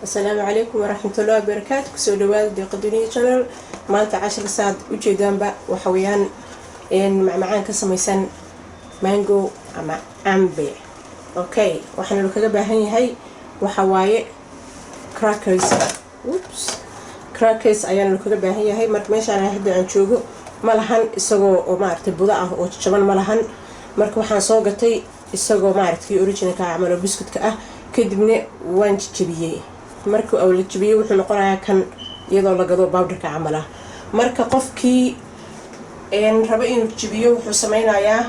السلام عليكم ورحمة الله وبركاته. كسو دواد دي قدوني channel مالتا 10 ساعات وجيدان با وحويان إن معان كسميسان مانجو أما عنبي. أوكي وحنا لو كده باهني هاي وحواي كراكرز كراكرز أيان لو كده باهني هاي مركمش أنا هدا عن شوقه ملهن إسقو ومعرفت بضاعة وتشمن ملهن مركب وحنا صوغتي إسقو معرفت في أوريجينال كعملوا بسكوت كأه كدبني وان جبيه marka oo la jibiyo wuxuu noqonayaa kan iyadoo la gado powderka camala marka qofkii raba inuu jibiyo wuxuu sameynayaa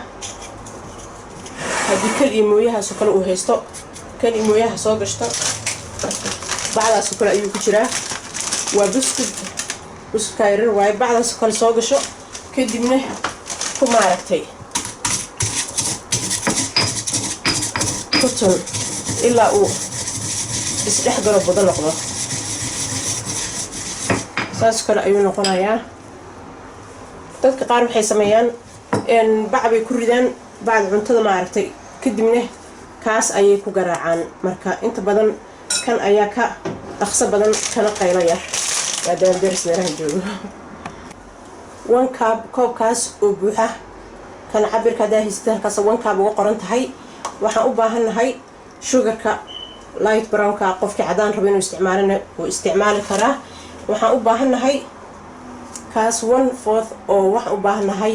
hadii kal imooyaha soo kale uu haysto kan imooyaha soo gashto bacdaas kale ayuu ku jiraa waa buskut kayrar way bacdaas kale soo gasho kadibna ku maaragtay cotton ilaa uu isdhex galo badan noqdo saas kale ayuu noqonayaa dadka qaar waxay sameeyaan bac bay ku ridaan bacda cuntada ma aragtay kadibna kaas ayay ku garaacaan marka inta badan kan ayaa ka dhaqso badan kana qaylo yar maadaama beers meeraha joogo one cup koobkaas oo buuxa kan cabirka daahista halkaas one cup ugu qoran tahay waxaan u baahanahay sugarka light brown ka qofkii cadaan rabo inuu isticmaalana oo isticmaali karaa waxaan u baahanahay kaas 1/4 oo wax u baahanahay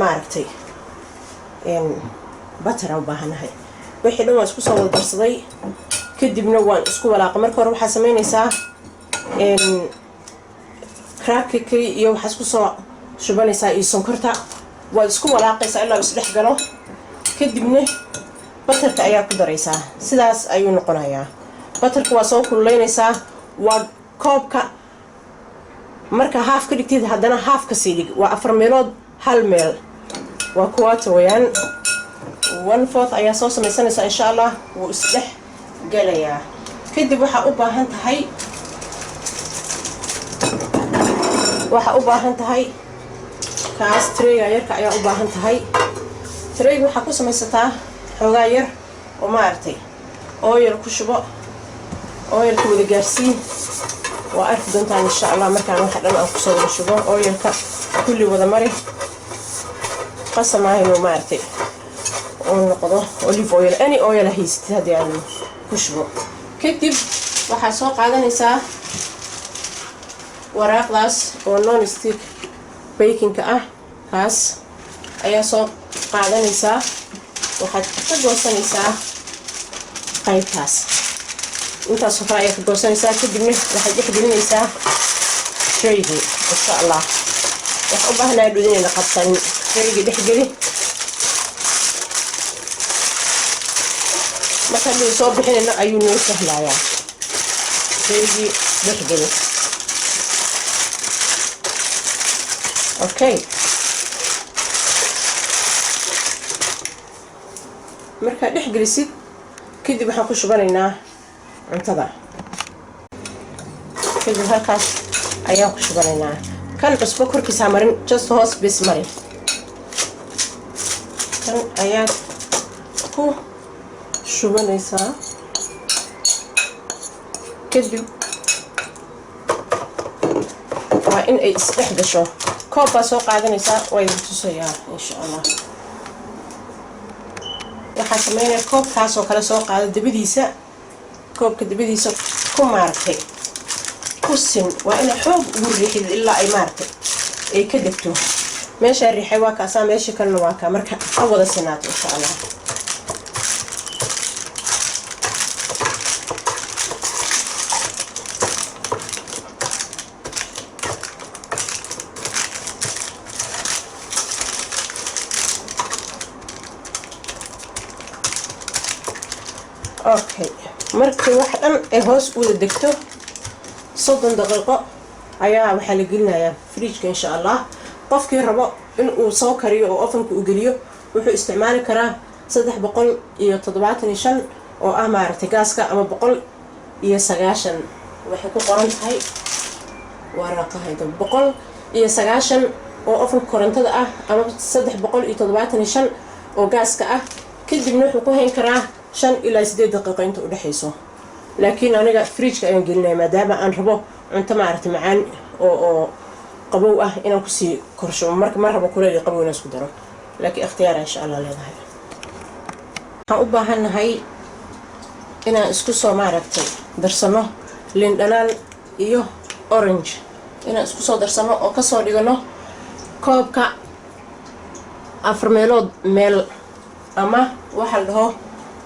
maaragtay butter u baahanahay wixii dhan waan isku soo wada darsaday kadibna waan isku walaaqay marka hore waxaa sameynaysaa cracker iyo waxa isku soo shubanaysaa iyo sonkorta waad isku walaaqaysaa ilaa isdhex galo kadibna butterka ayaa ku daraysaa sidaas ayuu noqonayaa butterka waa soo kululeynaysaa waa koobka marka half ka dhigtid haddana half ka sii dhig waa 4 meelood hal meel waa quarter weeyaan 1/4 ayaa soo samaysanaysaa insha Allah wuu isdhex galayaa kadib waxaa u baahan tahay kaas tray yarka ayaa u baahan tahay tray waxaa ku samaysataa xogaa yar oo maartay oil ku shubo oil ku wada gaarsiin waa arki doontaan insha Allah markaan waxa dhan aan ku soo wada shubo oilka kulli wada mari qasamaayno maartay oo noqdo olive oil any oil haystid hadii aan ku shubo kadib waxa soo qaadanaysaa waraaqdaas oo non stick baking ka kaas ayaa soo qaadanaysaa waxaad ka goosanaysaa qaybtaas intaas oo kale ayaa ka goosanaysaa kadibna waxaad dhex gelinaysaa trayga insha Allah waxa u baahnaa dhudinayna qabsan trayga dhex geli marka uu soo bixinayna ayuu noo sahlayaa trayga dhex geli okay marka dhex gelisid kadib waxaan ku shubanaynaa cuntada kadib halkaas ayaan ku shubanaynaa kan cusbo korkiisa marin just hoos bis mari kan ayaa ku shubanaysaa kadib waa in ay isdhex gasho koob baa soo qaadanaysaa way tusayaa insha Allah waxaa sameynaa koobkaas oo kale soo qaado dabadiisa koobka dabadiisa ku maartay ku sin waa in xoog ugu riixid ilaa ay maartay ay ka degto meesha riixay waa kaasa meesha kalena waa ka marka wada sinaato insha Allah okay markii wax dhan ay hoos u wada degto 30 daqiiqo ayaa waxa la gelinayaa fridge insha Allah qofkii rabo in uu soo kariyo oo ovenka u geliyo wuxuu isticmaali karaa 375 oo maaragtay gaaska ama 190 waxay ku qoran tahay waraqahayda 190 oo ovenka korontada ama 375 oo gaaska kadibna wuxuu ku hayn karaa 5 ilaa 8 daqiiqo inta u dhaxayso laakiin aniga fridge ayaan gelinaya maadaama aan rabo cunto maaragtay macaan oo qabow ah inaan ku sii korsho marka ma rabo kuleel qabow inaan isku daro laakiin ikhtiyaar insha Allah leedahay waxaan u baahanahay inaan isku soo maaragtay darsano liin dhanaan iyo orange inaan isku soo darsano oo ka soo dhigano koobka 4 meelood meel ama waxa la dhaho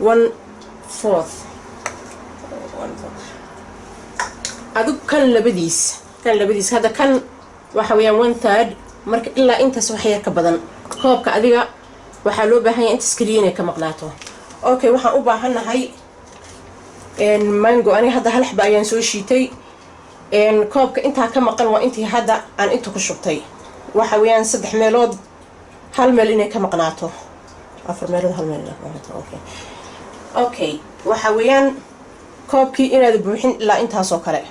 1/4 adug kan labadiis hada kan waxa weeyaan 1/3 marka ilaa intaas wax yar ka badan koobka adiga waxa loo baahan yahay inta iskaliin ay ka maqnaato okay waxaan u baahanahay mango ani hadda hal xaba ayaan soo shiitay koobka inta ka maqan waa intii hadda aan inta ku shubtay waxa weeyaan 3 meelood hal meel inay ka maqnaato 4 meelood hal meel okay waxa weeyaan koobkii inaad buuxin ilaa intaas oo kale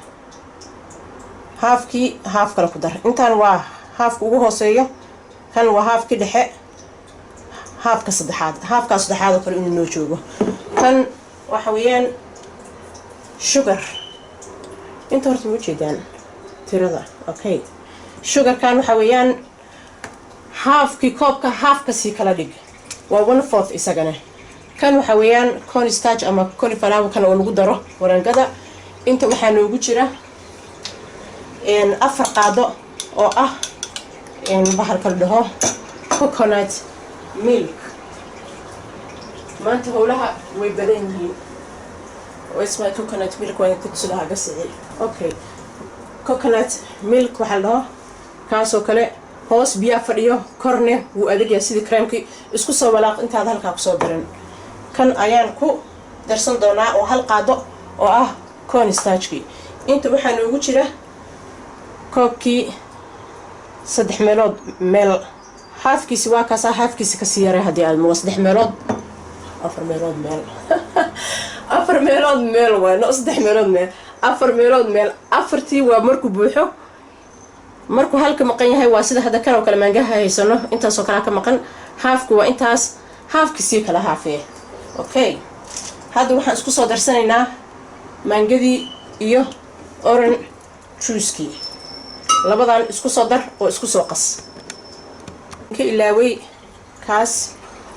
haafkii haaf kale ku dar intaan waa haafka ugu hooseeyo kan waa haafkii dhexe haafka saddexaad oo kale inuu noo joogo kan waxa weeyaan sugar inta horta ma jeedaan tirada okay sugar kan waxa weeyaan haafkii koobka haafka si kala dhig waa 1/4 isagana kan waxa weeyaan cornstarch ama cauliflower kan oo lagu daro warangada inta waxa noogu jira 4 qaado oo ah bahalka la dhaho coconut milk maanta howlaha way badan yihiin واسمها coconut milk وين تكسلها قصعي اوكي coconut milk waxa la dhaho kaasoo kale hoos biyo fadhiyo korne wuu adeegaya sidii creamki isku soo walaaq intaad halka ku soo dirin kan ayaan ku darsan doonaa oo hal qaado oo ah cornstarchki inta waxa noogu jira koobkii 3 meelood meel haafkiisi waa kaas haafkiisi ka siyaray hadii aad mo 3 meelood 4 meelood meel 4 meelood meel waa no 3 meelood meel 4 meelood meel afartii waa markuu buuxo markuu halka maqan yahay waa sida hada kan oo kale maangaha haysano intaas oo kala ka maqan haafku waa intaas haafkiisi kala haafee okay hada waxaan isku soo darsanaynaa maangadii iyo orange juice labadan isku soo dar oo isku soo qas ka ilaaway kaas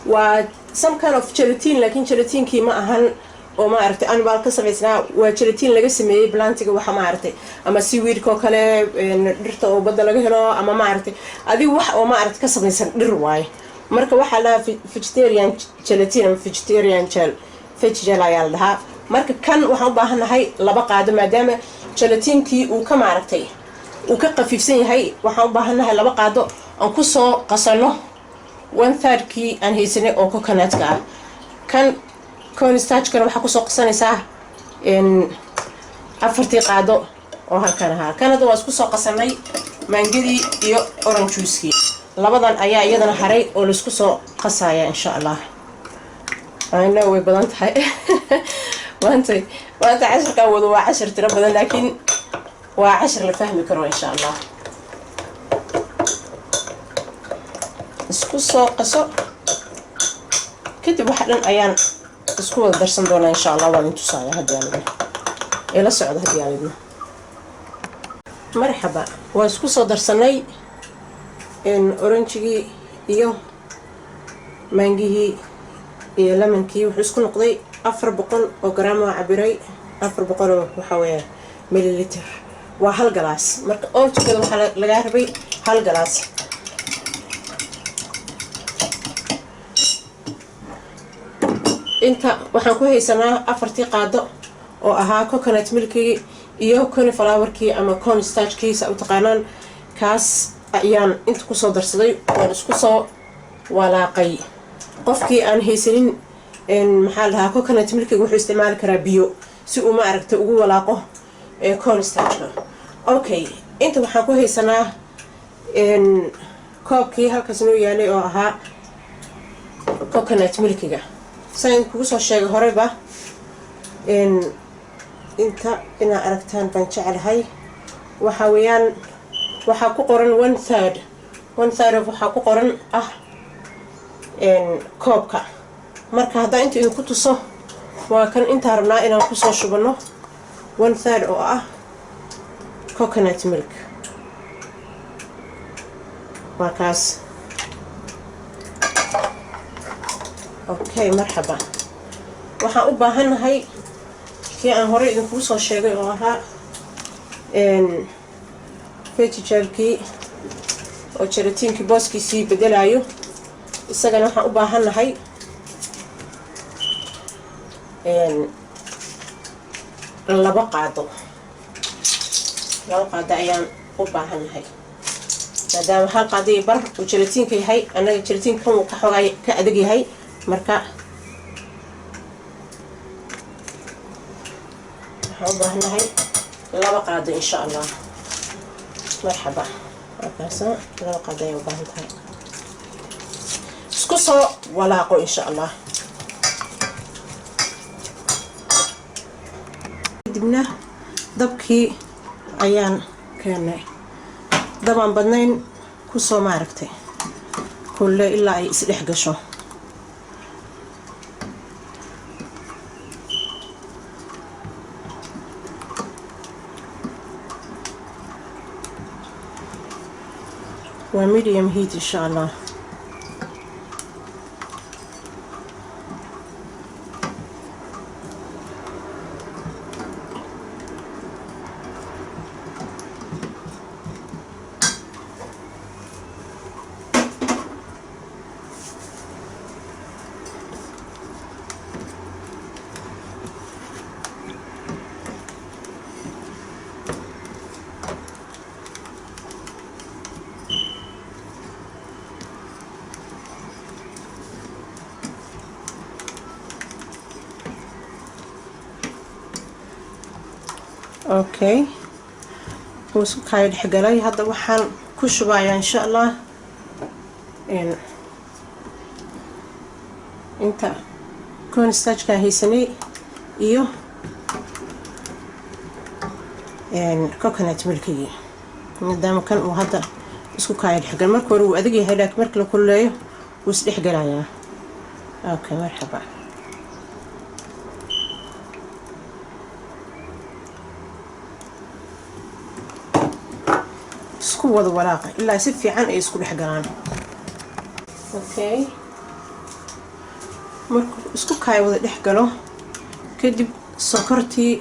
waa some kind of gelatin laakiin gelatinkii ma ahan oo ma aragtay animal ka sameysnaa waa gelatin laga sameeyay plantiga waxa ma aragtay ama seaweed ko kale dhirta oo badda laga helo ama ma aragtay adigu wax oo ma aragtay ka sameysan dhir waay marka waxa la vegetarian gelatin ama vegetarian gel ayaa la dhahaa marka kan waxaan u baahanahay 2 qaado maadaama gelatinkii uu ka ma aragtay uu ka qafiifsan yahay waxaan u baahanahay 2 qaado aan ku soo qasano 1/3 kii aan haysanay oo coconut-ka ah kan cornstarch-kana waxa ku soo qasanaysaa 4 qaado oo halkan ahaa kanada waa isku soo qasanay maangadii iyo orange juice-kii labadan ayaa iyadana haray oo la isku soo qasaya insha Allah ayna way badan tahay waanta 10 ka wada waa 10 tiro badan laakiin waa 10 la fahmi karo insha Allah isku soo qaso kadib waxa dhan ayaan isku wada darsan doonaa insha Allah waan intu saaya hadii aan ila socdo hadii aan marxaba waa isku soo darsanay orange-gii iyo mangihii iyo lemon-kii wuxuu isku noqday 400 oo gram oo cabiray 400 waxa weeye mililiter waa hal galaas marka orange-ga waxa laga rabay hal galaas inta waxaan ku haysanaa 4 qaado oo ahaa coconut milk-kii iyo cauliflower-kii ama cornstarch-kii sa u taqaanaan kaas ayaan inta ku soo darsaday oo isku soo walaaqay qofkii aan haysanin maxaa la dhahaa coconut milk-kiga wuxuu isticmaali karaa biyo si uu ma aragtay ugu walaaqo cornstarch-ka okay inta waxaan ku haysanaa koobkii halkaas noo yaalay oo ahaa coconut milk-kiga saan kugu soo sheegay horeba inta ina aragtaan baan jecelahay waxa weeyaan waxa ku qoran 1/3 waxa ku qoran koobka marka hadda inta uu ku tuso وكان انت ربنا إنا نقصه شبنه 1/3 أو coconut milk وكاس. اوكي مرحبا. waxaan u baahanahay kii aan hore idinku soo sheegay oo ahaa vegetable oo gelatinki booskiisii bedelayo. isagana waxaan u baahanahay laba qaado ayaan u baahanahay maadaama hal qaado iyo bar uu gelatinka yahay. anaga gelatinka uu ka xogay ka adag yahay marka وبهنهاي لبا قاعدة إن شاء الله. مرحبا. أكاسا لبا قاعدة وبهنهاي سكسو ولاقو إن شاء الله. دبنا دبكي أيان كاني طبعا بدنين كسو معركتي كل إلا يسلح قشو وميديوم هيت إن شاء الله. اوكي وسو كايد حقلي هذا waxaan ku shubayaa insha Allah inta kon stajka haysanay iyo coconut milkigi maadaama kan uu hadda isku kaayid xagal marka hore uu adag yahay laakiin marka la kululeeyo wuu is dhex galayaa. okay marxaba. isku wada walaaqa ilaa si fiican ay isku dhex galaan. okay marka isku kaay wada dhex galo kadib sokortii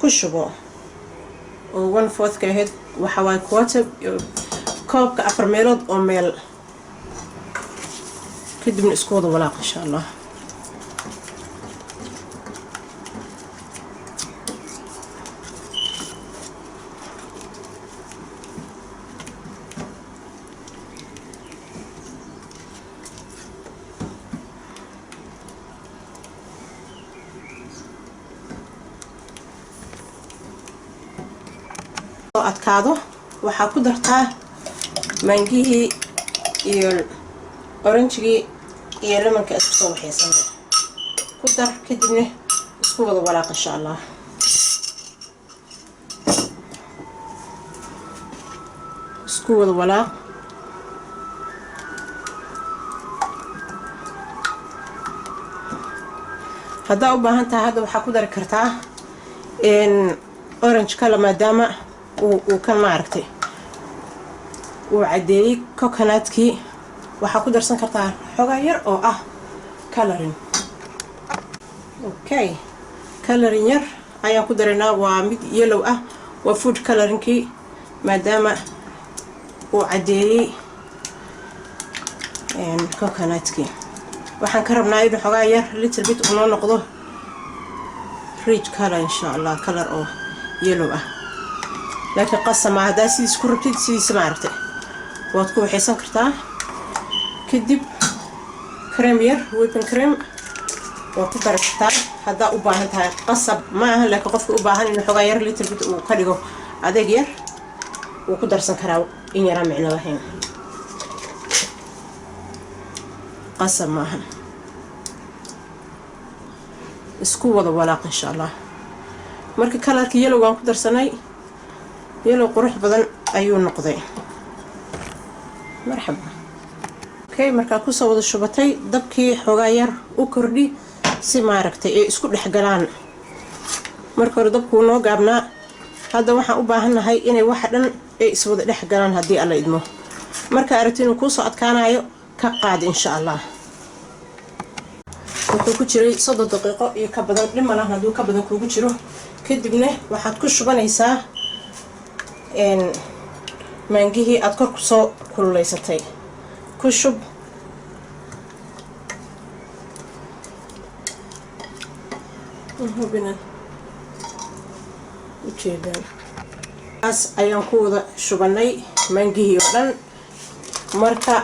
ku shubo oo 1/4 ka ahayd waxa way quarter koobka 4 meelood oo meel kadibna isku wada walaaqa insha Allah. adkaado waxa ku dartaa mangihii iyo oranjigii iyo lemonka isku soo waxaysan ku dar kadibna isku wada walaaq insha Allah. isku wada walaaq hadda u baahan tahay hadda waxa ku dari kartaa orange kala maadaama وكان ما عرفتي وعديك كوكوناتكي waxa ku darsan kartaa xogaa yar oo coloring. okay coloring yar ayaa ku dareynaa waa mid yellow waa food coloringki maadaama uu cadeeyay coconutki waxaan ka rabnaa inuu xogaa yar little bit uu noqdo rich color insha Allah color oo yellow لكن قسم هذا سيس كربتي سيس ما عرفته وتكون حسن كرتا كدب كريمير ويبن كريم وتقدر كرتا هذا أباهنتها قصب معها لكن قف أباهن إنه حغير اللي تربط وكله هذا غير وقدر سنكراو إن يرى معنا وهين قسم معها اسكو وضع ولاق إن شاء الله مركي كلارك يلو وان قدر سناي يلو قروح بدن أيو نقضي. مرحبا. اوكي مركا كوسا ودا شبتي دبكي حغاير وكردي si maaragtay ay isku dhex galaan. marka hore dabku noo gaabnaa, hadda waxaan u baahanahay inay wax dhan ay iswada dhex galaan haddii alla idmo. marka aragti inuu kuu soo adkaanayo ka qaad insha allah. wuxuu ku jiray 30 daqiiqo iyo ka badan, dhimana hadduu ka badan kuugu jiro. kadibna waxaad ku shubanaysaa maangihii aad kor ku soo kululeysatay. ku shub hubina ujeedaan as ayaan ku wada shubanay maangihii oo dhan. marka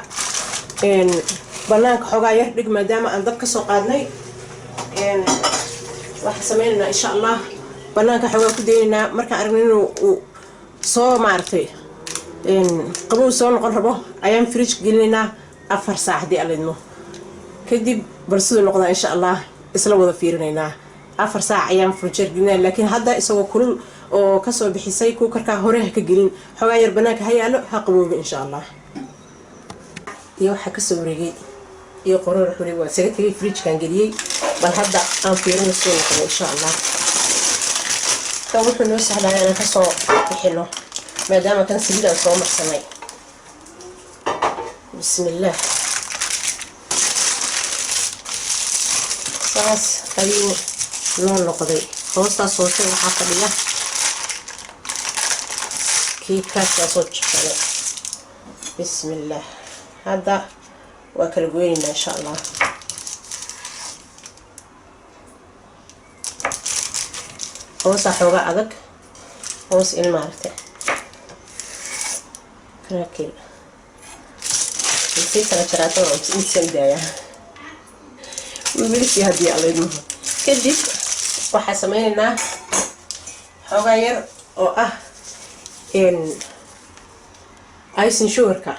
banaanka xogaa yar dhig maadaama aan dab ka soo qaadnay. waxaan sameynaynaa insha allah banaanka xogaa ku daynaynaa. markaan aragno inuu soo maaragtay qabow soo noqon rabo ayaan fridge gelinaynaa 4 saac haddii alla idmo. kadib bal siduu noqdaa insha allah isla wada fiirinaynaa. 4 saac ayaan fridge gelinaa, laakiin hadda isagoo kulul oo kasoo bixisay kuukarkaa hore ha ka gelin, xogaa yar banaanka ha yaalo ha qabooba insha allah. iyo waxaa kasoo wareegay iyo qoror xuri waa isaga tagay fridge-kan geliyey. bal hadda aan fiirino soo noqdo insha allah. kan wuxuu noo sahlaya inaan kasoo bixino maadaama kan saliidaan soo marsanay. bismillaah. saas ayuu noo noqday. hoostaas hoose waxaa fadhiya kii kaaskaa soo jabsaday. bismillaah. hadda waa kala goynaynaa insha allah. hoosaa xoogaa adag, hoos in maaragtay karaakil intii kala jaraatada intiisaan daaya wiilkii haddii alla idmo. kadib waxaa sameynaynaa xoogaa yar oo ah icing sugarka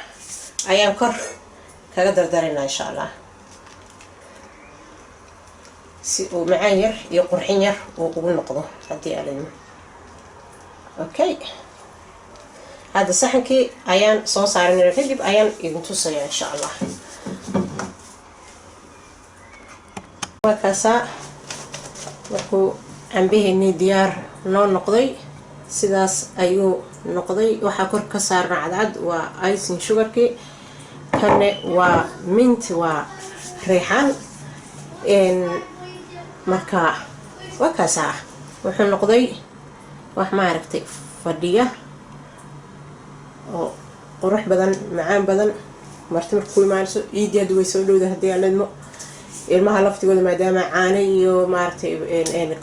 ayaan kor kaga dardaraynaa insha allah, si uu macaan yar iyo qurxin yar uu ugu noqdo haddii alla idmo. okay, hadda saxankii ayaan soo saaranayna, kadib ayaan idin tusaya insha allah. markaasaa markuu cambaheennii diyaar noo noqday sidaas ayuu noqday. waxaa kor ka saarna cadcad waa icing sugarkii, kanne waa mint, waa reexaan. marka waa kaasaa wuxuu noqday wax maaragtay fadhiya oo qurux badan, macaan badan. marti marka ku imaanayso ciidii hadda way soo dhowda haddii aan idmo. ilmaha laftigooda maadaama caano iyo maaragtay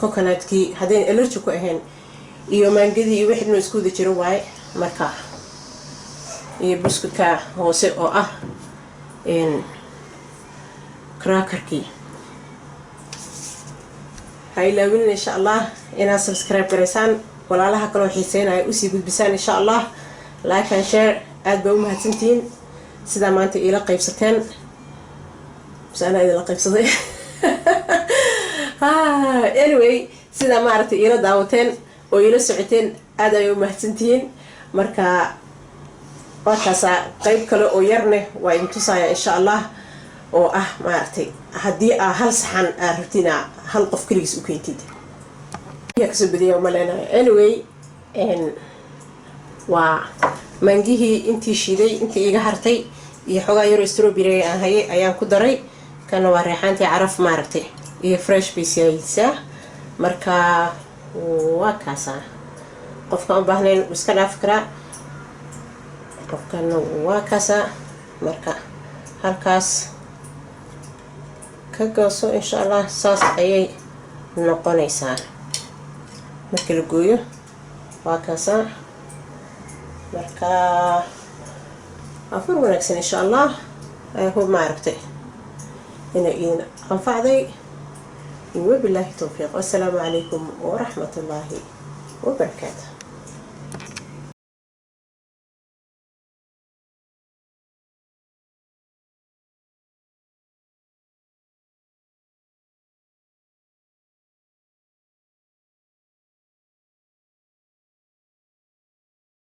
coconutkii haddayna allergy ku ahayn iyo maangadii iyo wixii isku wada jiro waaye. marka iyo buskudka hoose oo ah crackerkii. ha ilaawinin insha allah inaad subscribe garaysaan, walaalaha kaloo xiiseynaya usii gudbisaan insha allah. like and share. aad baa u mahadsantihiin sidaa maanta iila qaybsateen. أنا إذا لقيت صديق anyway سيدا ما عرفت إيرا دعوتين وإيرا سعتين هذا يوم مهتنتين مركا وكاسا قيب كله ويرنه وإنتصايا إن شاء الله ما عرفتي هدي هل صحن عرفتينا هل قف كريس وكيتيد يكسب بدي يوم لنا anyway ومنجيه انتي شيدي انتي إيجا هرتي يحوجا يورو ستروبيري هاي أيام كدري كانوا ريحانتي عرف مارتي iyo fresh piece marka waa kaasa qofka u baahnayn iska dhaaf kara qofkan waa kaasa marka halkaas ka gooso insha Allah saas ayay noqonaysaa marka la gooyo waa kaasa marka afur wanaagsan insha Allah ay hub maartay ina anfacday. وبالله التوفيق والسلام عليكم ورحمة الله وبركاته.